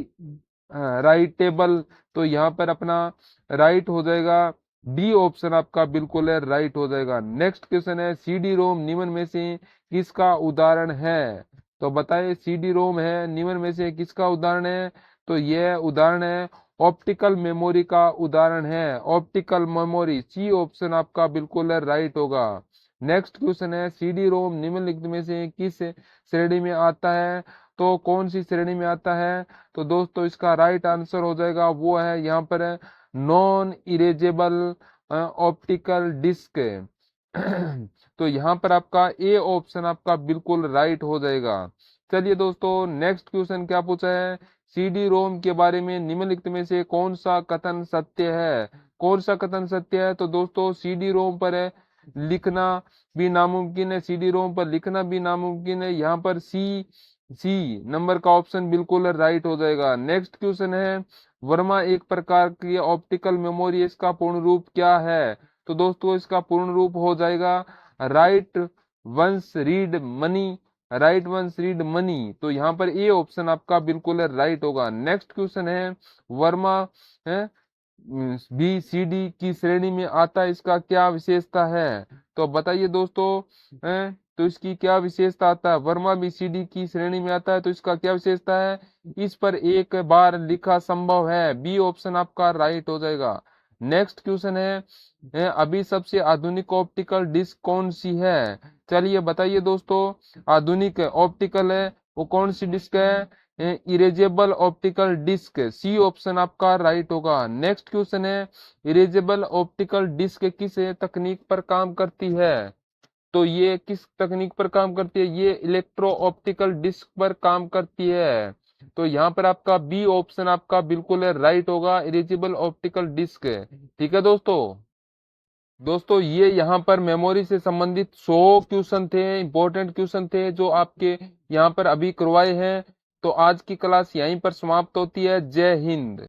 राइटेबल। तो यहाँ पर अपना राइट हो जाएगा, डी ऑप्शन आपका बिल्कुल राइट हो जाएगा। नेक्स्ट क्वेश्चन है, सीडी रोम निम्न में से किसका उदाहरण है, तो बताइए सीडी रोम है निम्न में से किसका उदाहरण है, तो यह उदाहरण है ऑप्टिकल मेमोरी का उदाहरण है, ऑप्टिकल मेमोरी, सी ऑप्शन आपका बिल्कुल राइट होगा। नेक्स्ट क्वेश्चन है, सीडी रोम निम्नलिखित में से किस श्रेणी में आता है, तो कौन सी श्रेणी में आता है, तो दोस्तों इसका राइट आंसर हो जाएगा वो है यहाँ पर नॉन इरेजेबल ऑप्टिकल डिस्क। तो यहाँ पर आपका ए ऑप्शन आपका बिल्कुल राइट हो जाएगा। चलिए दोस्तों नेक्स्ट क्वेश्चन क्या पूछा है, सीडी रोम के बारे में निम्नलिखित में से कौन सा कथन सत्य है, कौन सा कथन सत्य है, तो दोस्तों सीडी रोम पर लिखना भी नामुमकिन है, सीडी रोम पर लिखना भी नामुमकिन है, यहाँ पर सी नंबर का ऑप्शन बिल्कुल राइट हो जाएगा। नेक्स्ट क्वेश्चन है, वर्मा एक प्रकार की ऑप्टिकल मेमोरी, इसका पूर्ण रूप क्या है? तो दोस्तों इसका पूर्ण रूप हो जाएगा write once read many, write once read many. तो यहाँ पर ए ऑप्शन आपका बिल्कुल राइट होगा। नेक्स्ट क्वेश्चन है, वर्मा है बी सी डी की श्रेणी में आता है, इसका क्या विशेषता है? तो बताइए दोस्तों, तो इसकी क्या विशेषता आता है? वर्मा बी सी डी की श्रेणी में आता है तो इसका क्या विशेषता है? इस पर एक बार लिखा संभव है, बी ऑप्शन आपका राइट हो जाएगा। नेक्स्ट क्वेश्चन है, अभी सबसे आधुनिक ऑप्टिकल डिस्क कौन सी है? चलिए बताइए दोस्तों, आधुनिक ऑप्टिकल है वो कौन सी डिस्क है? Erasable optical disc, C option आपका राइट होगा। नेक्स्ट क्वेश्चन है, इरेजेबल ऑप्टिकल डिस्क किस तकनीक पर काम करती है? तो ये किस तकनीक पर काम करती है? ये इलेक्ट्रो ऑप्टिकल डिस्क पर काम करती है। तो यहाँ पर आपका बी ऑप्शन आपका बिल्कुल राइट होगा, इरेजेबल ऑप्टिकल डिस्क। ठीक है दोस्तों, ये यहाँ पर मेमोरी से संबंधित 100 क्वेश्चन थे, इंपॉर्टेंट क्वेश्चन थे जो आपके यहाँ पर अभी करवाए हैं। तो आज की क्लास यहीं पर समाप्त होती है। जय हिंद।